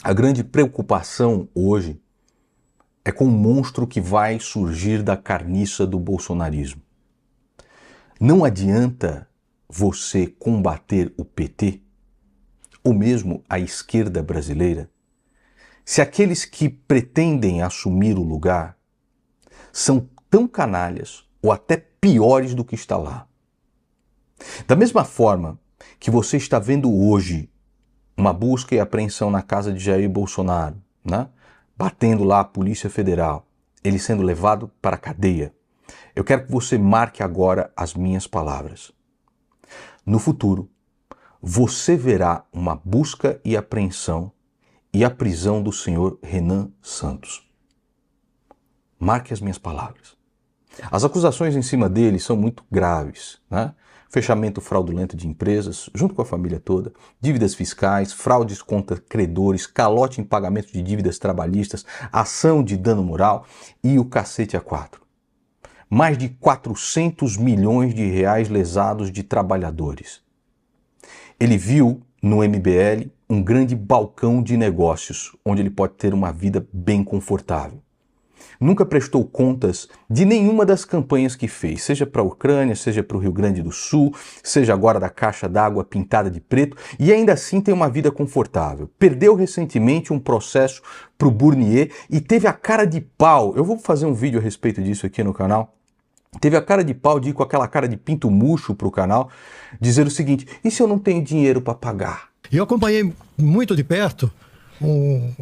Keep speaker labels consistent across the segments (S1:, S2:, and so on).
S1: A grande preocupação hoje é com o monstro que vai surgir da carniça do bolsonarismo. Não adianta você combater o PT, ou mesmo a esquerda brasileira, se aqueles que pretendem assumir o lugar são tão canalhas ou até piores do que está lá. Da mesma forma que você está vendo hoje uma busca e apreensão na casa de Jair Bolsonaro, né? Batendo lá a Polícia Federal, ele sendo levado para a cadeia, eu quero que você marque agora as minhas palavras. No futuro, você verá uma busca e apreensão e a prisão do senhor Renan Santos. Marque as minhas palavras. As acusações em cima dele são muito graves, né? Fechamento fraudulento de empresas, junto com a família toda, dívidas fiscais, fraudes contra credores, calote em pagamento de dívidas trabalhistas, ação de dano moral e o cacete A4. Mais de 400 milhões de reais lesados de trabalhadores. Ele viu no MBL um grande balcão de negócios, onde ele pode ter uma vida bem confortável. Nunca prestou contas de nenhuma das campanhas que fez, seja para a Ucrânia, seja para o Rio Grande do Sul, seja agora da caixa d'água pintada de preto, e ainda assim tem uma vida confortável. Perdeu recentemente um processo para o Burnier e teve a cara de pau, eu vou fazer um vídeo a respeito disso aqui no canal, teve a cara de pau de ir com aquela cara de pinto murcho para o canal, dizer o seguinte: e se eu não tenho dinheiro para pagar?
S2: Eu acompanhei muito de perto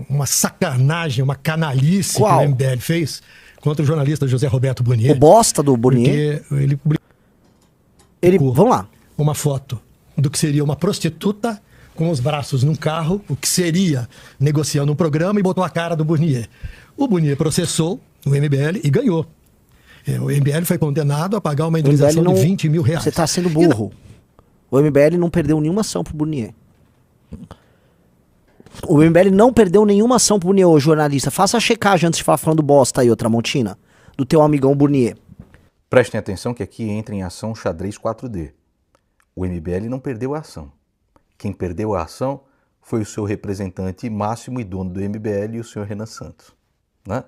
S2: uma sacanagem, uma canalice
S3: Qual?
S2: que o MBL fez contra o jornalista José Roberto Burnier.
S3: O bosta do Burnier?
S2: Porque ele publicou
S3: Vamos lá.
S2: uma foto do que seria uma prostituta com os braços num carro, o que seria negociando um programa, e botou a cara do Burnier. O Burnier processou o MBL e ganhou. O MBL foi condenado a pagar uma indenização de 20 mil reais.
S3: Você está sendo burro. O MBL não perdeu nenhuma ação pro Burnier. O MBL não perdeu nenhuma ação pro Burnier, ô jornalista. Faça a checagem antes de falar falando bosta aí, ô Tramontina, do teu amigão Burnier.
S1: Prestem atenção que aqui entra em ação o xadrez 4D. O MBL não perdeu a ação. Quem perdeu a ação foi o seu representante máximo e dono do MBL, o senhor Renan Santos, né?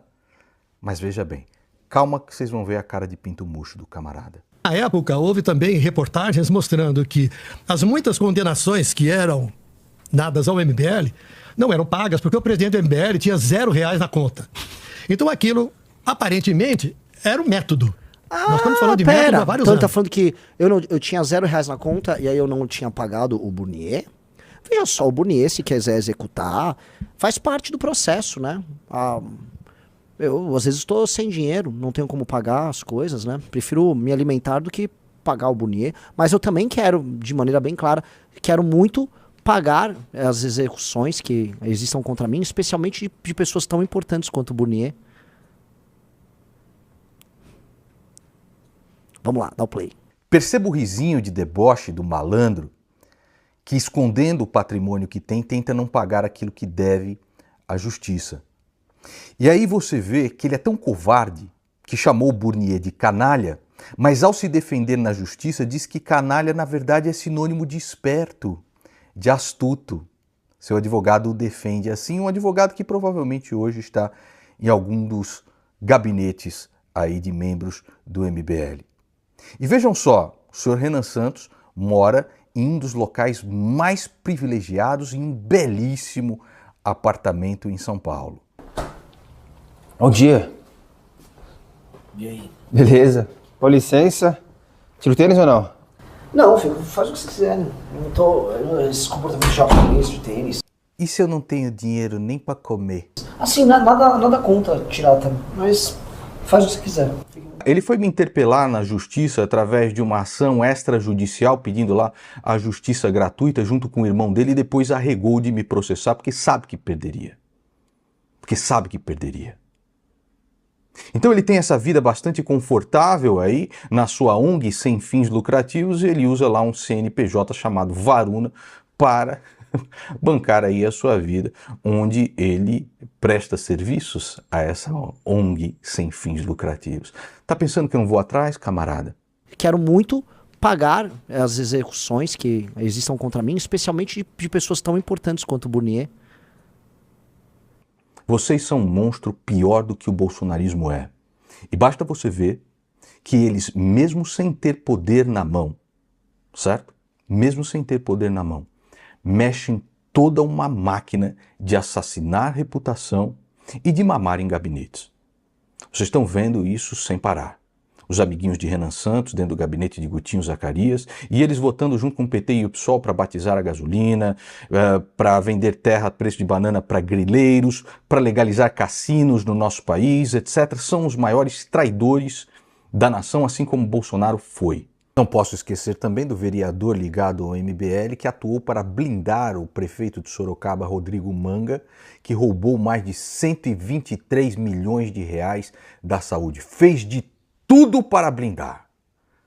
S1: Mas veja bem, calma que vocês vão ver a cara de pinto murcho do camarada.
S2: Na época, houve também reportagens mostrando que as muitas condenações que eram dadas ao MBL não eram pagas porque o presidente do MBL tinha R$0 na conta. Então aquilo, aparentemente, era um método. Nós estamos falando de método há vários
S3: então
S2: anos.
S3: tá falando que eu tinha R$0 na conta e aí eu não tinha pagado o Burnier? Veja só, o Burnier, se quiser executar, faz parte do processo, né? Eu, às vezes, estou sem dinheiro, não tenho como pagar as coisas, né? Prefiro me alimentar do que pagar o Burnier. Mas eu também quero, de maneira bem clara, quero muito pagar as execuções que existam contra mim, especialmente de pessoas tão importantes quanto o Burnier. Vamos lá, dá o play.
S1: Perceba o risinho de deboche do malandro que, escondendo o patrimônio que tem, tenta não pagar aquilo que deve à justiça. E aí você vê que ele é tão covarde que chamou o Burnier de canalha, mas ao se defender na justiça diz que canalha na verdade é sinônimo de esperto, de astuto. Seu advogado o defende assim, um advogado que provavelmente hoje está em algum dos gabinetes aí de membros do MBL. E vejam só, o senhor Renan Santos mora em um dos locais mais privilegiados e em um belíssimo apartamento em São Paulo.
S4: Bom dia.
S3: E aí?
S4: Beleza. Com licença. Tira o tênis ou não?
S3: Não, filho, faz o que você quiser. Né? Eu não tô. Esse comportamento japonês de tênis.
S1: E se eu não tenho dinheiro nem para comer?
S3: Assim, nada contra tirar, tá? Mas faz o que você quiser.
S1: Ele foi me interpelar na justiça através de uma ação extrajudicial, pedindo lá a justiça gratuita junto com o irmão dele, e depois arregou de me processar porque sabe que perderia. Porque sabe que perderia. Então ele tem essa vida bastante confortável aí, na sua ONG sem fins lucrativos, e ele usa lá um CNPJ chamado Varuna para bancar aí a sua vida, onde ele presta serviços a essa ONG sem fins lucrativos. Tá pensando que eu não vou atrás, camarada?
S3: Quero muito pagar as execuções que existam contra mim, especialmente de pessoas tão importantes quanto o Burnier.
S1: Vocês são um monstro pior do que o bolsonarismo é. E basta você ver que eles, mesmo sem ter poder na mão, certo? Mesmo sem ter poder na mão, mexem toda uma máquina de assassinar reputação e de mamar em gabinetes. Vocês estão vendo isso sem parar. Os amiguinhos de Renan Santos dentro do gabinete de Gutinho Zacarias, e eles votando junto com o PT e o PSOL para batizar a gasolina, para vender terra a preço de banana para grileiros, para legalizar cassinos no nosso país, etc. São os maiores traidores da nação, assim como Bolsonaro foi. Não posso esquecer também do vereador ligado ao MBL que atuou para blindar o prefeito de Sorocaba, Rodrigo Manga, que roubou mais de 123 milhões de reais da saúde. Fez de tudo para blindar.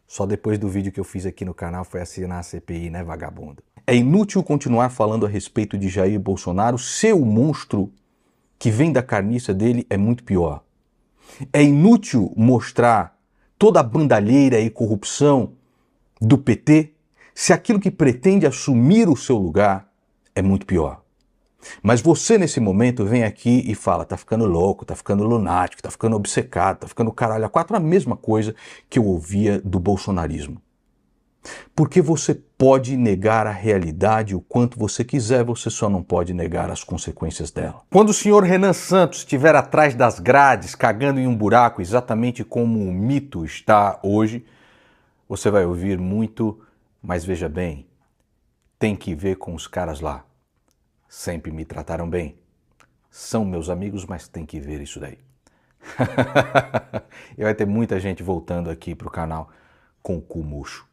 S1: Só depois do vídeo que eu fiz aqui no canal foi assinar a CPI, né, vagabundo? É inútil continuar falando a respeito de Jair Bolsonaro, seu monstro que vem da carniça dele é muito pior. É inútil mostrar toda a bandalheira e corrupção do PT se aquilo que pretende assumir o seu lugar é muito pior. Mas você, nesse momento, vem aqui e fala, tá ficando louco, tá ficando lunático, tá ficando obcecado, tá ficando caralho a quatro, a mesma coisa que eu ouvia do bolsonarismo. Porque você pode negar a realidade o quanto você quiser, você só não pode negar as consequências dela. Quando o senhor Renan Santos estiver atrás das grades, cagando em um buraco, exatamente como o mito está hoje, você vai ouvir muito, mas veja bem, tem que ver com os caras lá. Sempre me trataram bem. São meus amigos, mas tem que ver isso daí. E vai ter muita gente voltando aqui pro canal com o cu murcho.